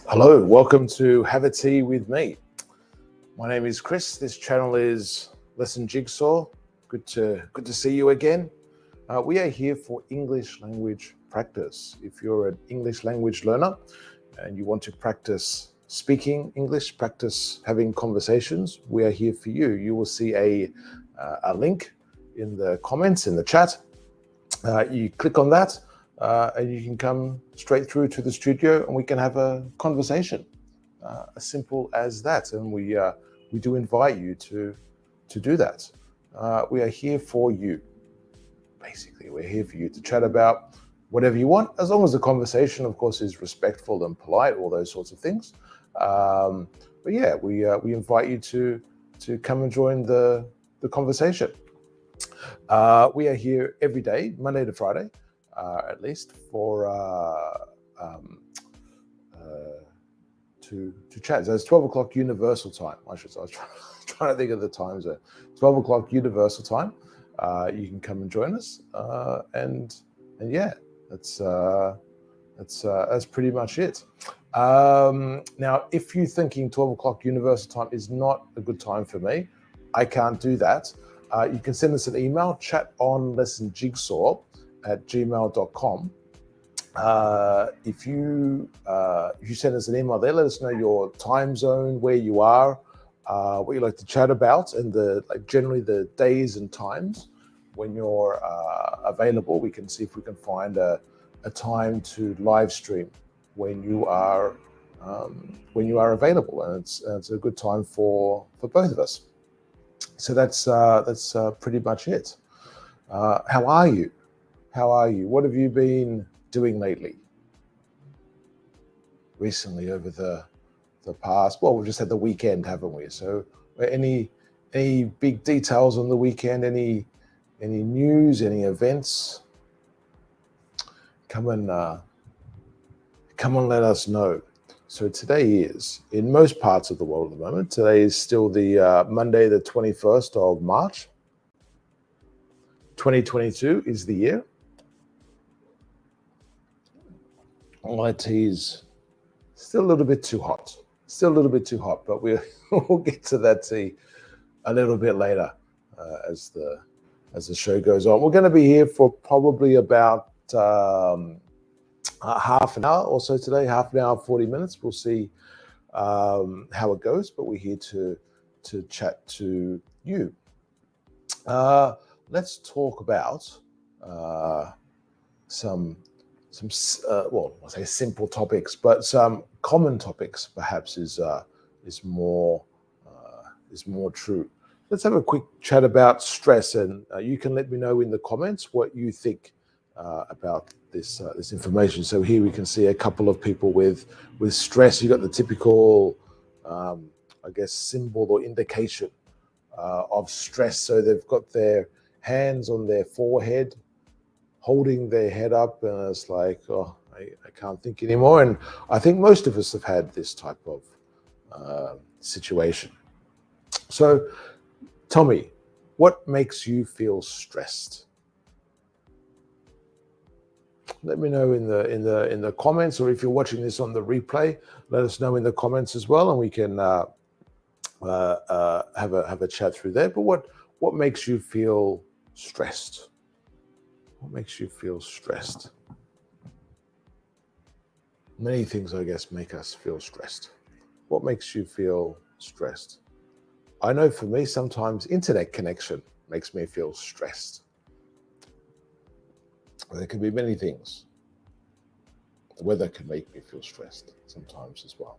Hello, welcome to Have a Tea with me. My name is Chris. This channel is Lesson Jigsaw. Good to see you again. We are here for English language practice. If you're an English language learner and you want to practice speaking English, practice having conversations, we are here for you. You will see a link in the comments in the chat. You click on that. And you can come straight through to the studio and we can have a conversation, as simple as that. And we do invite you to do that. We are here for you. Basically, we're here for you to chat about whatever you want, as long as the conversation, of course, is respectful and polite, all those sorts of things. But yeah, we invite you to come and join the conversation. We are here every day, Monday to Friday. At least for to chat. So it's 12 o'clock Universal Time. I was trying to think of the time zone. 12 o'clock Universal Time. You can come and join us, and yeah, that's pretty much it. Now, if you're thinking 12 o'clock Universal Time is not a good time for me, I can't do that. You can send us an email, chatonlessonjigsaw@gmail.com. If you send us an email there, let us know your time zone, where you are, what you like to chat about, and generally the days and times when you're available. We can see if we can find a time to live stream when you are available, and it's a good time for both of us. So that's pretty much it. How are you? How are you? What have you been doing lately? Recently, over the past, well, we've just had the weekend, haven't we? So any big details on the weekend? Any news? Any events? Come and let us know. So today is, in most parts of the world at the moment, today is still the Monday, the 21st of March. 2022 is the year. My tea's still a little bit too hot. But we'll get to that tea a little bit later as the show goes on. We're going to be here for probably about half an hour or so today, half an hour, 40 minutes. We'll see how it goes, but we're here to chat to you. Let's talk about some well, I'll say simple topics, but some common topics perhaps is more true. Let's have a quick chat about stress, and you can let me know in the comments what you think about this information. So here we can see a couple of people with stress. You got the typical, I guess, symbol or indication of stress. So they've got their hands on their forehead, holding their head up, and it's like, oh, I can't think anymore. And I think most of us have had this type of situation. So tell me, what makes you feel stressed? Let me know in the comments, or if you're watching this on the replay, let us know in the comments as well, and we can have a chat through there. But what makes you feel stressed? What makes you feel stressed? Many things, I guess, make us feel stressed. What makes you feel stressed? I know for me, sometimes internet connection makes me feel stressed. There can be many things. The weather can make me feel stressed sometimes as well.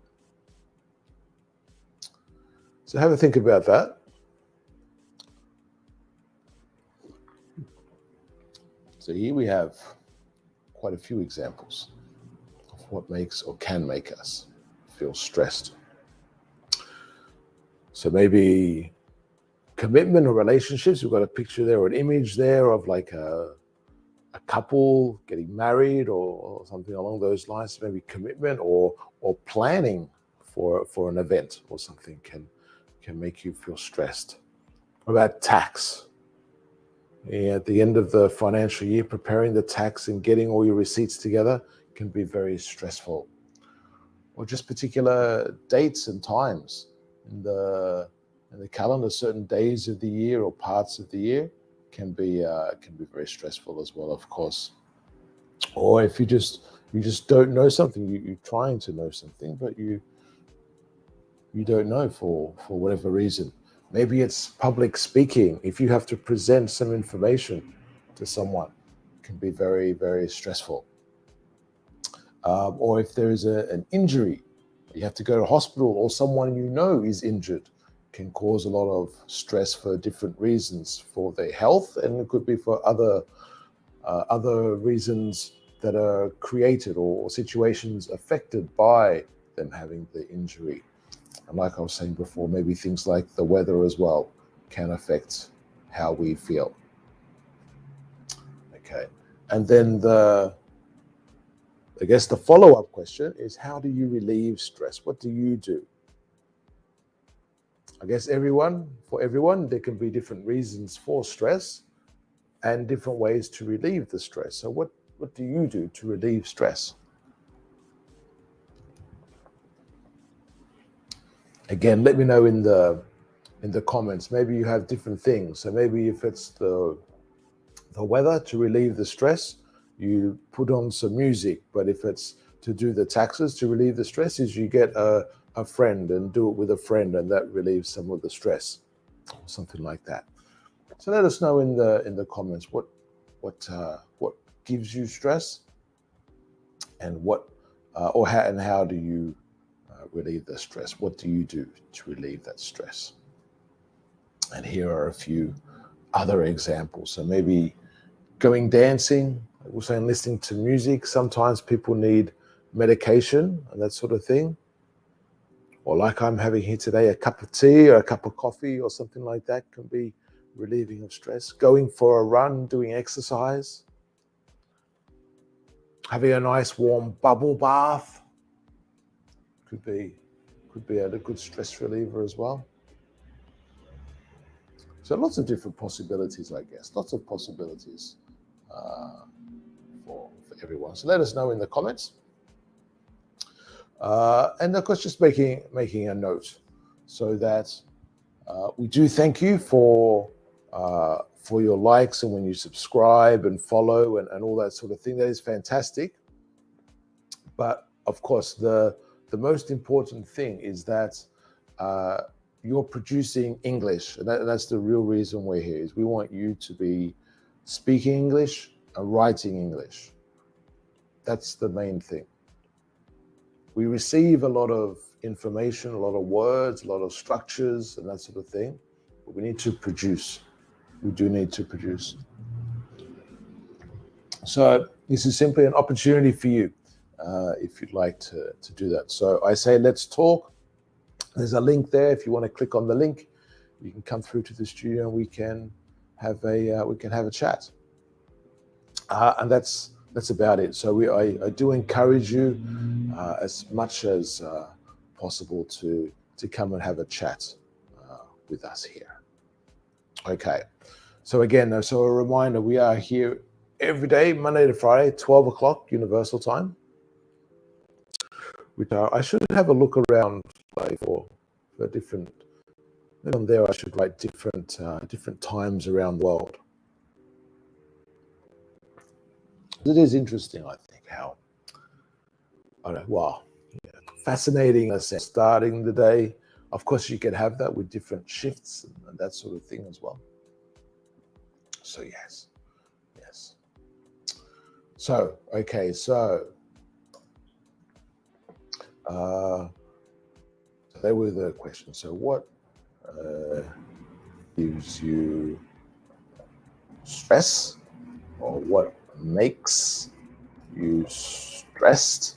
So have a think about that. So here we have quite a few examples of what makes or can make us feel stressed. So maybe commitment or relationships. We've got a picture there or an image there of like a couple getting married or something along those lines. Maybe commitment or planning for an event or something can make you feel stressed. What about tax? At the end of the financial year, preparing the tax and getting all your receipts together can be very stressful. or just particular dates and times in the calendar. Certain days of the year or parts of the year can be very stressful as well, of course. Or if you just don't know something, you're trying to know something, but you don't know for whatever reason. Maybe it's public speaking. If you have to present some information to someone, it can be very, very stressful. Or if there is an injury, you have to go to hospital, or someone you know is injured, can cause a lot of stress for different reasons, for their health, and it could be for other reasons that are created or situations affected by them having the injury. And like I was saying before, maybe things like the weather as well can affect how we feel. Okay, and then I guess the follow-up question is, how do you relieve stress? What do you do? I guess for everyone, there can be different reasons for stress and different ways to relieve the stress. So what do you do to relieve stress? Again, let me know in the comments. Maybe you have different things. So maybe if it's the weather, to relieve the stress, you put on some music. But if it's to do the taxes, to relieve the stress, is you get a friend and do it with a friend, and that relieves some of the stress, something like that. So let us know in the comments what gives you stress, and how do you relieve the stress? What do you do to relieve that stress? And here are a few other examples. So maybe going dancing, we're saying listening to music. Sometimes people need medication and that sort of thing. Or like I'm having here today, a cup of tea or a cup of coffee or something like that can be relieving of stress. Going for a run, doing exercise, having a nice warm bubble bath could be a good stress reliever as well. So lots of different possibilities, I guess. Lots of possibilities for everyone. So let us know in the comments. And of course, just making a note so that we do thank you for your likes and when you subscribe and follow and all that sort of thing. That is fantastic. But of course, the most important thing is that you're producing English. And that's the real reason we're here, is we want you to be speaking English and writing English. That's the main thing. We receive a lot of information, a lot of words, a lot of structures and that sort of thing, but we need to produce. We do need to produce. So this is simply an opportunity for you if you'd like to do that. So I say, let's talk. There's a link there. If you want to click on the link, you can come through to the studio and we can have a chat. And that's about it. So I do encourage you as much as possible to come and have a chat with us here. Okay. So again, so a reminder, we are here every day, Monday to Friday, 12 o'clock Universal Time. Which I should have a look around for different. Maybe on there I should write different times around the world. It is interesting, I think, how fascinating in a sense. Starting the day, of course, you can have that with different shifts and that sort of thing as well. So yes. So okay, so they were the questions. So what gives you stress, or what makes you stressed?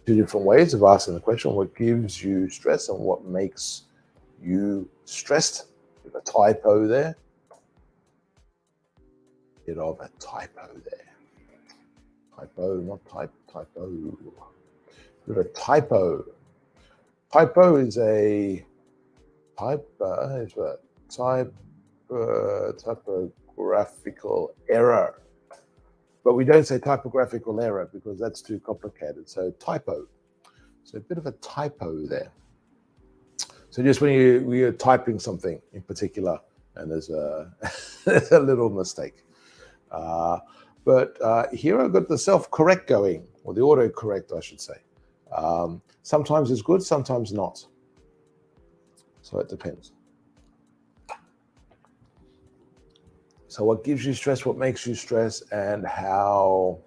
Two different ways of asking the question. What gives you stress and what makes you stressed? With a typo there. Bit of a typo there. Typo, not typo. With a typo. Typo is a typographical error. But we don't say typographical error because that's too complicated. So typo. So a bit of a typo there. So just when you're typing something in particular, and there's a, there's a little mistake. But here I've got the self-correct going, or the auto-correct, I should say. Sometimes it's good, sometimes not. So it depends. So what gives you stress, what makes you stress, and how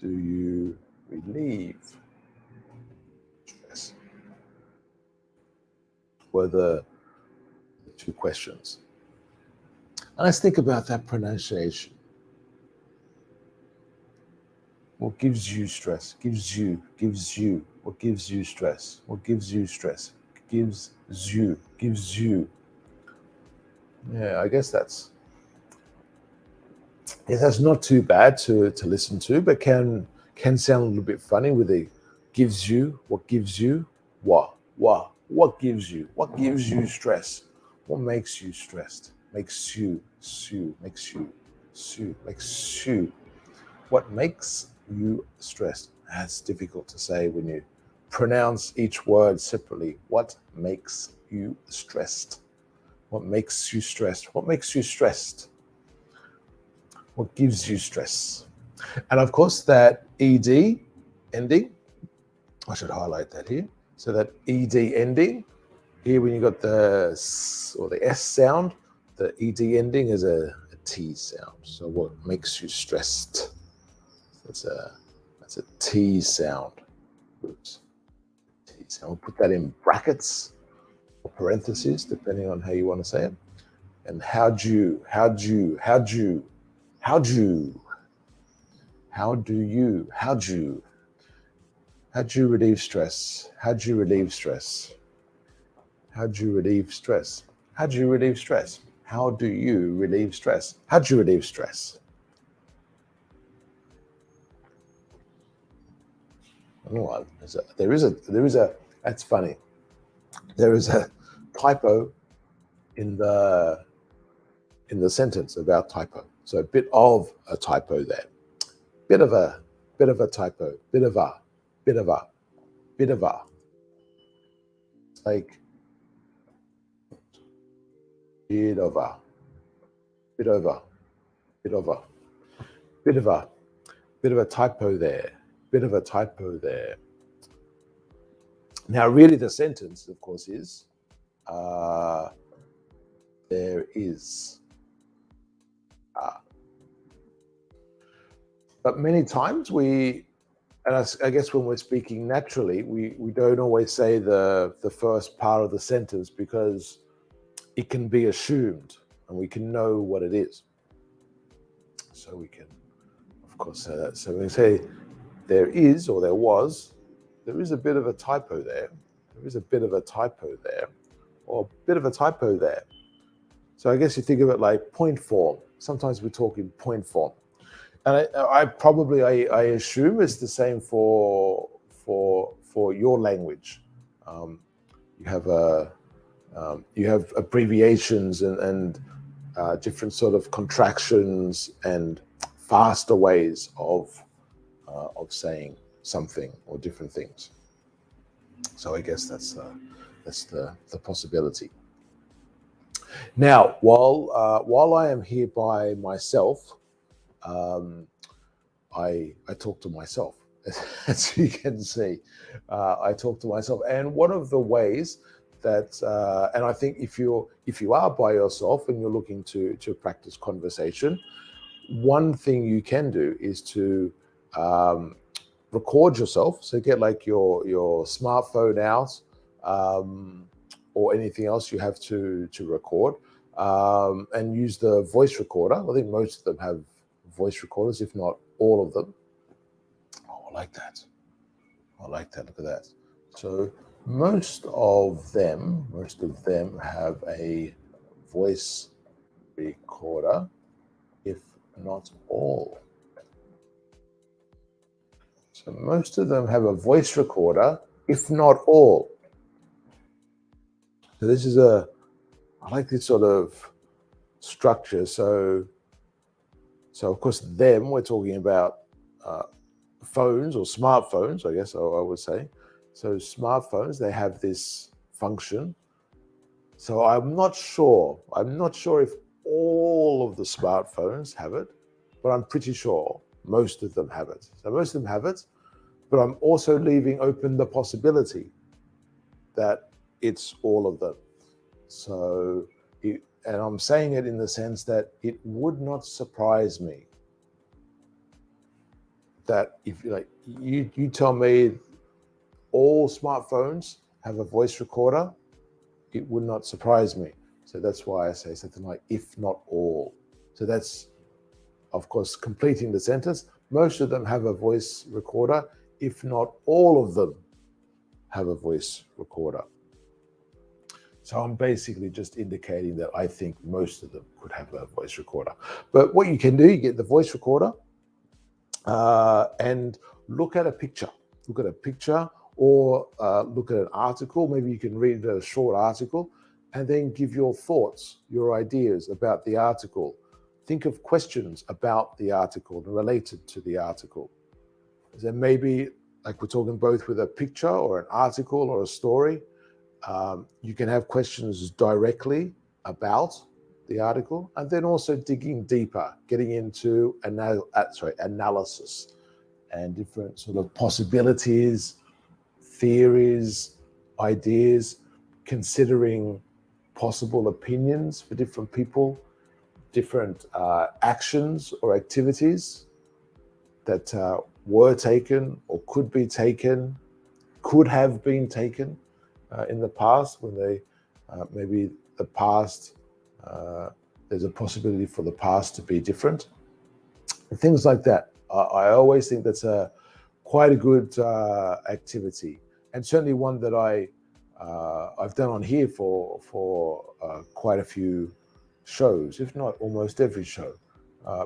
do you relieve stress? Were the two questions. And let's think about that pronunciation. What gives you stress? Gives you. What gives you stress? What gives you stress? Gives you. Yeah, I guess that's not too bad to listen to, but can sound a little bit funny with the gives you, what gives you, what gives you stress? What makes you stressed? Makes you. What makes you stressed? That's difficult to say when you pronounce each word separately. What makes you stressed? What makes you stressed? What makes you stressed? What gives you stress? And of course, that ED ending, I should highlight that here. So that ED ending, here when you got the S or the S sound, the ED ending is a T sound. So what makes you stressed? That's a T sound. Oops. T sound. We'll put that in brackets or parentheses, depending on how you want to say it. And how do you relieve stress? How do you relieve stress? How do you relieve stress? How do you relieve stress? How do you relieve stress? How do you relieve stress? Oh, there is a, that's funny. There is a typo in the sentence about typo. So a bit of a typo there. Bit of a typo. Bit of a. It's like bit of a typo there. Bit of a typo there. Now, really, the sentence, of course, is there is. But many times and I guess when we're speaking naturally, we don't always say the first part of the sentence because it can be assumed and we can know what it is. So we can, of course, say that. So when we say there is or there was, there is a bit of a typo there. There is a bit of a typo there, or a bit of a typo there. So I guess you think of it like point form. Sometimes we talk in point form. And I assume it's the same for your language. You have abbreviations and different sort of contractions and faster ways of saying something or different things. So I guess that's the possibility. Now, while I am here by myself, I talk to myself, as you can see. I talk to myself, and one of the ways that, and I think if you are by yourself and you're looking to practice conversation, one thing you can do is to record yourself. So get like your smartphone out, or anything else you have to record, and use the voice recorder. I think most of them have voice recorders, if not all of them. Oh, I like that. Look at that. So most of them have a voice recorder, if not all. So most of them have a voice recorder, if not all. So this is I like this sort of structure. So of course, them, we're talking about phones or smartphones, I guess I would say. So smartphones, they have this function. So I'm not sure if all of the smartphones have it, but I'm pretty sure most of them have it. So most of them have it, but I'm also leaving open the possibility that it's all of them. So, and I'm saying it in the sense that it would not surprise me that if you tell me all smartphones have a voice recorder, it would not surprise me. So that's why I say something like, if not all. So that's, of course, completing the sentence. Most of them have a voice recorder, if not all of them have a voice recorder. So I'm basically just indicating that I think most of them could have a voice recorder. But what you can do, you get the voice recorder and look at a picture. Look at a picture or look at an article. Maybe you can read a short article and then give your thoughts, your ideas about the article. Think of questions about the article and related to the article. Then maybe, like we're talking both with a picture or an article or a story, you can have questions directly about the article, and then also digging deeper, getting into analysis and different sort of possibilities, theories, ideas, considering possible opinions for different people, different actions or activities that were taken or could be taken, could have been taken in the past, when they maybe the past, there's a possibility for the past to be different, and things like that. I always think that's quite a good activity, and certainly one that I've done on here for quite a few shows, if not almost every show,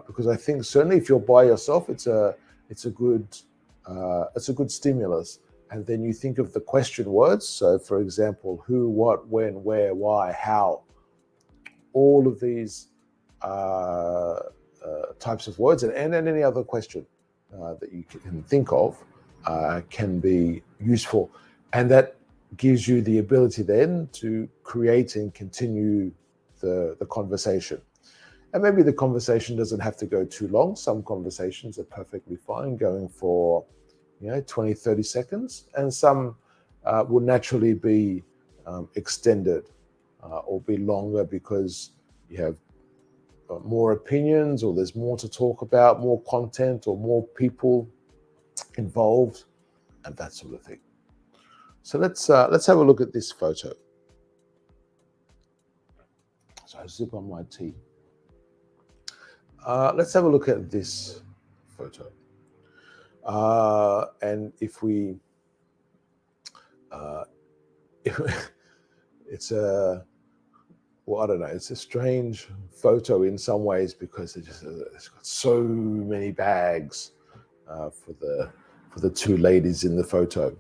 because I think certainly if you're by yourself, it's a good stimulus. And then you think of the question words. So, for example, who, what, when, where, why, how. All of these types of words, and any other question that you can think of can be useful. And that gives you the ability then to create and continue the conversation. And maybe the conversation doesn't have to go too long. Some conversations are perfectly fine going for 20, 30 seconds, and some will naturally be extended or be longer because you have more opinions, or there's more to talk about, more content, or more people involved, and that sort of thing. So let's have a look at this photo. So I zip on my tea. Let's have a look at this photo. And if we, it's a, well, I don't know, it's a strange photo in some ways because it's got so many bags for the two ladies in the photo.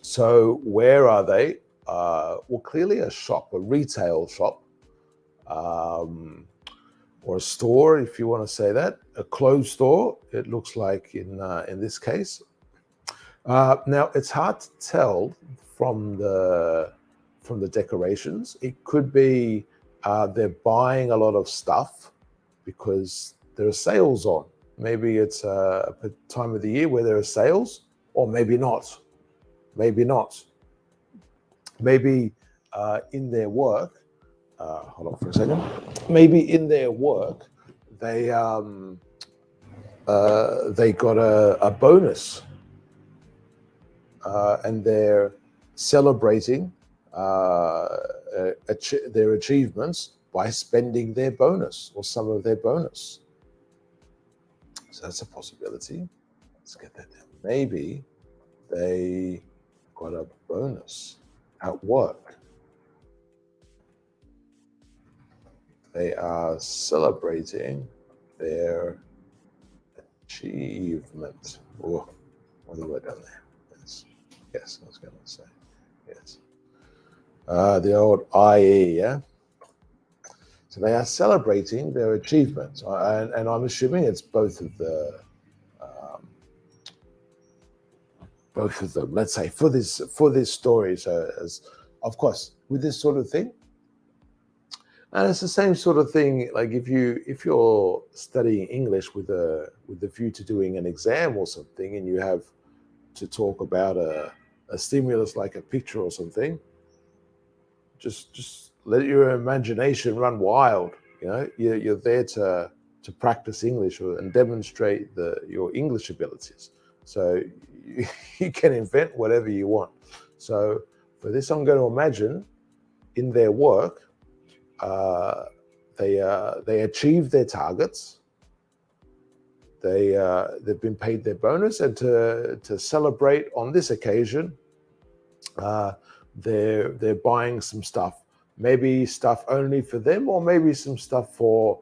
So where are they? Well, clearly a shop, a retail shop, or a store, if you want to say that, a clothes store. It looks like in this case. Now it's hard to tell from the decorations. It could be they're buying a lot of stuff because there are sales on. Maybe it's a time of the year where there are sales, or maybe not. Maybe not. Maybe in their work. Hold on for a second. Maybe in their work, they got a bonus, and they're celebrating their achievements by spending their bonus or some of their bonus. So that's a possibility. Let's get that down. Maybe they got a bonus at work. They are celebrating their achievement. Oh, what have I done there? Yes, I was going to say. Yes. The old IE, yeah? So they are celebrating their achievements. And I'm assuming it's both of the both of them, let's say, for this story. So, as of course, with this sort of thing, and it's the same sort of thing. Like if you're studying English with a view to doing an exam or something, and you have to talk about a stimulus like a picture or something, just let your imagination run wild. You're there to practice English and demonstrate your English abilities. So you can invent whatever you want. So for this, I'm going to imagine in their work, they achieved their targets. They've been paid their bonus, and to celebrate on this occasion, they're buying some stuff. Maybe stuff only for them, or maybe some stuff for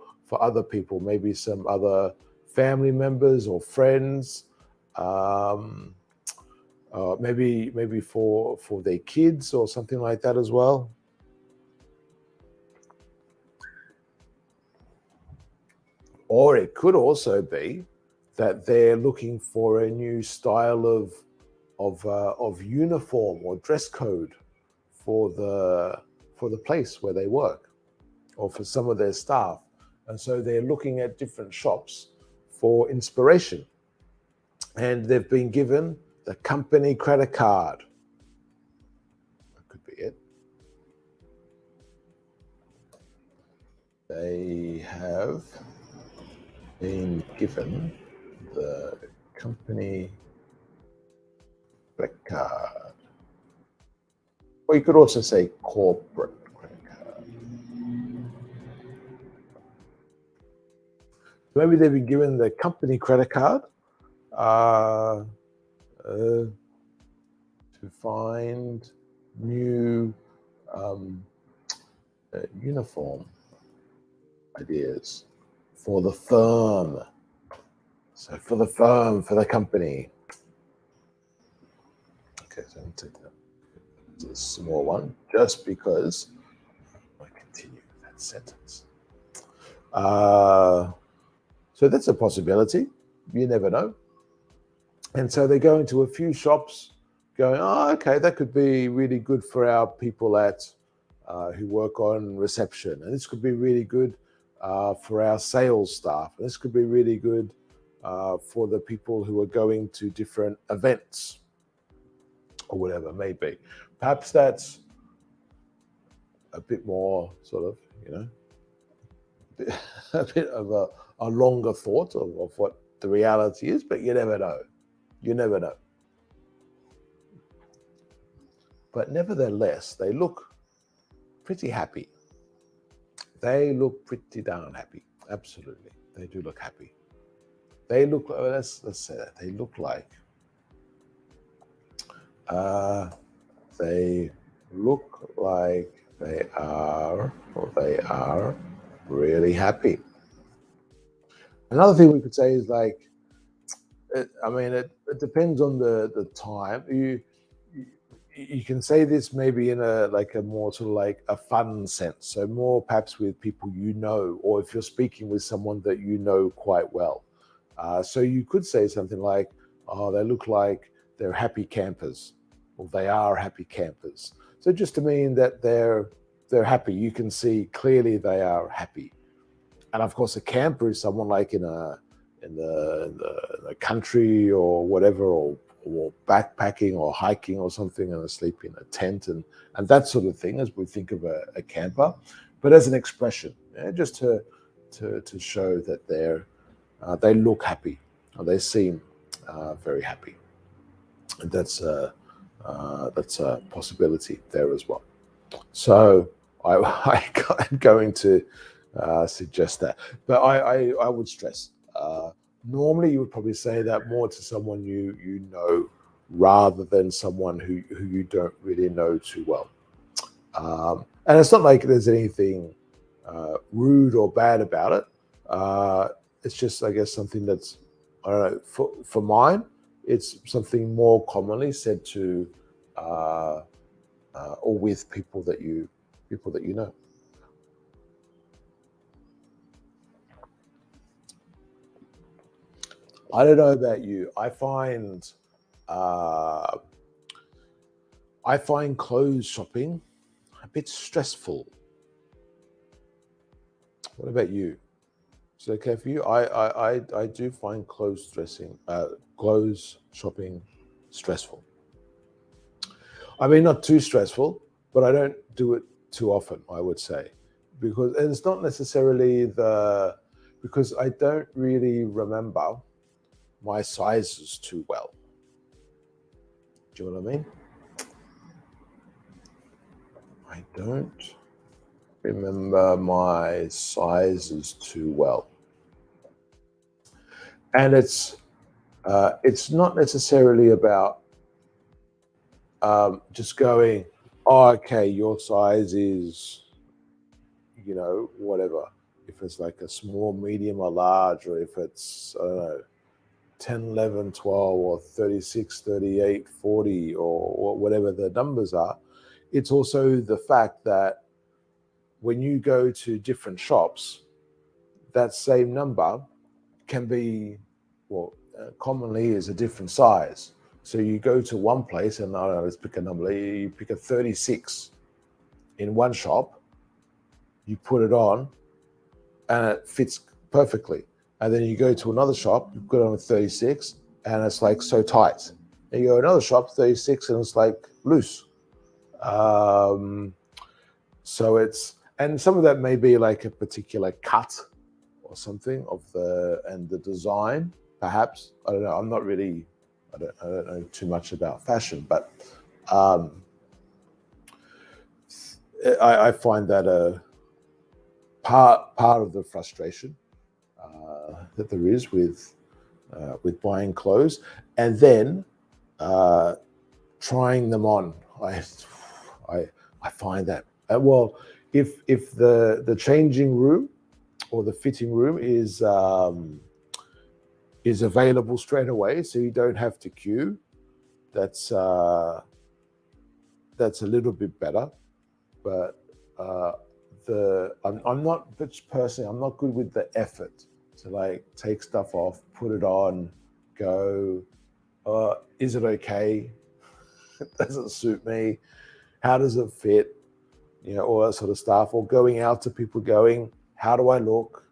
other people. Maybe some other family members or friends. Maybe for their kids or something like that as well. Or it could also be that they're looking for a new style of uniform or dress code for the place where they work, or for some of their staff, and so they're looking at different shops for inspiration, and they've been given the company credit card. That could be it. They have been given the company credit card. Or you could also say corporate credit card. Maybe they've been given the company credit card to find new uniform ideas for the firm. So for the firm, for the company. Okay, so let me take that. It's a small one, just because I continue that sentence. So that's a possibility. You never know. And so they go into a few shops going, oh, okay, that could be really good for our people who work on reception. And this could be really good for our sales staff. And this could be really good for the people who are going to different events or whatever it may be. Perhaps that's a bit more sort of, a bit of a longer thought of what the reality is, but you never know. You never know. But nevertheless, they look pretty happy. They look pretty darn happy. Absolutely. They do look happy. They look, let's say that. They look like, they look like they are really happy. Another thing we could say is like, it depends on the time. You can say this maybe in a more sort of like a fun sense. So more perhaps with people you know, or if you're speaking with someone that you know quite well. So you could say something like, oh, they look like they're happy campers, or they are happy campers. So just to mean that they're happy. You can see clearly they are happy. And of course, a camper is someone like in the country or whatever, or backpacking or hiking or something, and asleep in a tent and that sort of thing, as we think of a camper, but as an expression, just to show that they look happy, or they seem very happy. And that's a possibility there as well. So I'm going to suggest that, but I would stress. Normally, you would probably say that more to someone you know, rather than someone who you don't really know too well. And it's not like there's anything rude or bad about it. It's just, I guess, something that's, I don't know, for mine, it's something more commonly said to or with people that you know. I don't know about you. I find I find clothes shopping a bit stressful. What about you? Is it okay for you? I do find clothes shopping stressful. I mean, not too stressful, but I don't do it too often, I would say, because and it's not necessarily because I don't really remember my sizes too well. Do you know what I mean? I don't remember my sizes too well, and it's not necessarily about just going, oh, okay, your size is, whatever. If it's like a small, medium, or large, or if it's, I don't know, 10, 11, 12, or 36, 38, 40, or whatever the numbers are. It's also the fact that when you go to different shops, that same number can be, commonly is a different size. So you go to one place and, I don't know, let's pick a number. You pick a 36 in one shop, you put it on, and it fits perfectly. And then you go to another shop, you put it on a 36, and it's like so tight. And you go to another shop, 36, and it's like loose. So and some of that may be like a particular cut or something of the design, perhaps. I don't know. I'm not really, I don't know too much about fashion, but I find that a part of the frustration that there is with buying clothes, and then trying them on. I find that if the changing room or the fitting room is available straight away, so you don't have to queue, that's a little bit better. But I'm not personally, I'm not good with the effort to like take stuff off, put it on, go, is it okay? Does it suit me? How does it fit? All that sort of stuff. Or going out to people going, how do I look?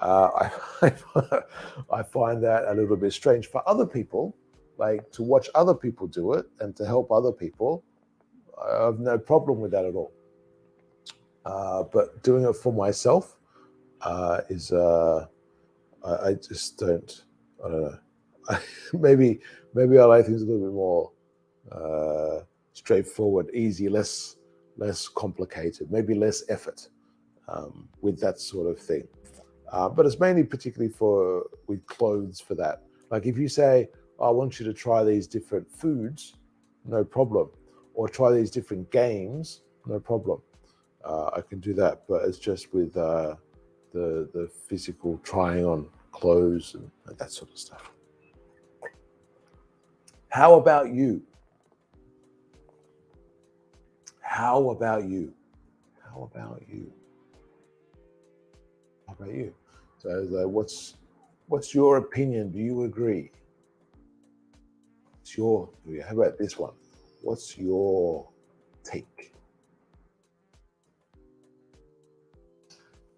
I find that a little bit strange. For other people, like to watch other people do it and to help other people, I have no problem with that at all. But doing it for myself is I just don't. I don't know. maybe I like things a little bit more straightforward, easy, less complicated, maybe less effort with that sort of thing. But it's mainly particularly with clothes for that. Like if you say, I want you to try these different foods, no problem. Or try these different games, no problem. I can do that. But it's just with the physical trying on clothes and that sort of stuff. How about you? How about you? How about you? How about you? So what's your opinion? Do you agree? How about this one? What's your take?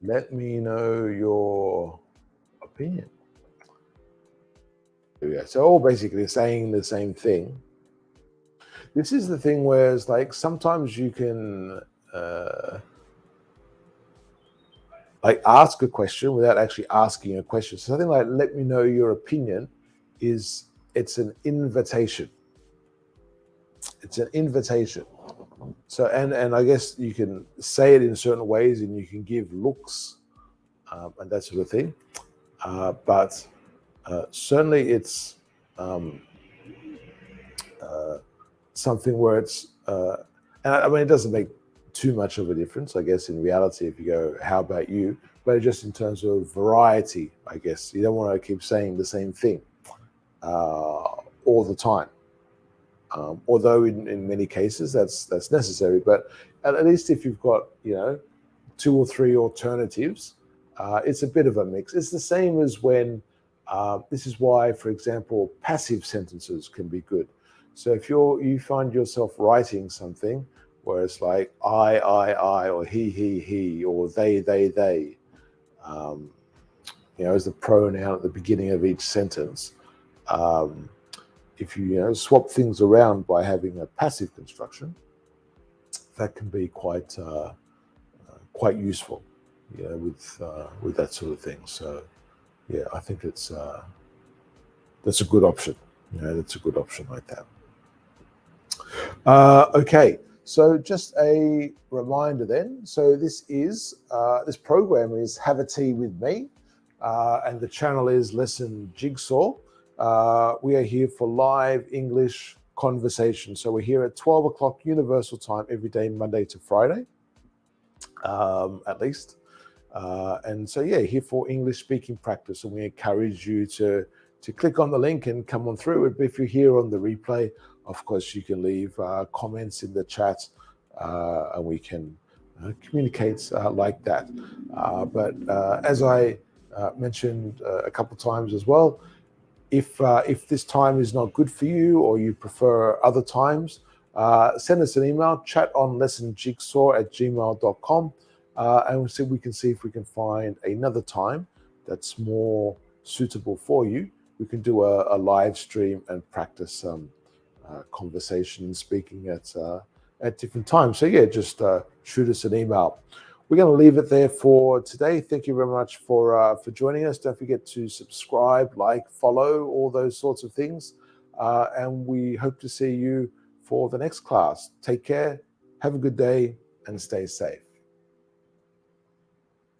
Let me know your opinion. Yeah, so all basically saying the same thing. This is the thing where it's like sometimes you can like ask a question without actually asking a question. So something like "Let me know your opinion" it's an invitation. It's an invitation. So and I guess you can say it in certain ways, and you can give looks and that sort of thing. But certainly it's something where it's and I mean it doesn't make too much of a difference, I guess, in reality if you go, how about you? But just in terms of variety, I guess you don't want to keep saying the same thing all the time. Although in many cases that's necessary, but at least if you've got 2 or 3 alternatives, it's a bit of a mix. It's the same as when This is why, for example, passive sentences can be good. So if you find yourself writing something where it's like I, or he, or they, as the pronoun at the beginning of each sentence, if you swap things around by having a passive construction, that can be quite useful, with that sort of thing. So, yeah, I think that's a good option. That's a good option like that. Okay, so just a reminder then. So this program is Have a Tea with Me, and the channel is Lesson Jigsaw. We are here for live English conversation. So we're here at 12 o'clock Universal Time every day, Monday to Friday, at least. And so, yeah, here for English speaking practice. And we encourage you to click on the link and come on through it. But if you're here on the replay, of course, you can leave comments in the chat, and we can communicate like that. But as I mentioned a couple of times as well, if this time is not good for you or you prefer other times, send us an email, chatonlessonjigsaw@gmail.com, and we can see if we can find another time that's more suitable for you. We can do a live stream and practice some conversation and speaking at different times. So yeah, just shoot us an email. We're going to leave it there for today. Thank you very much for joining us. Don't forget to subscribe, like, follow, all those sorts of things. And we hope to see you for the next class. Take care, have a good day, and stay safe.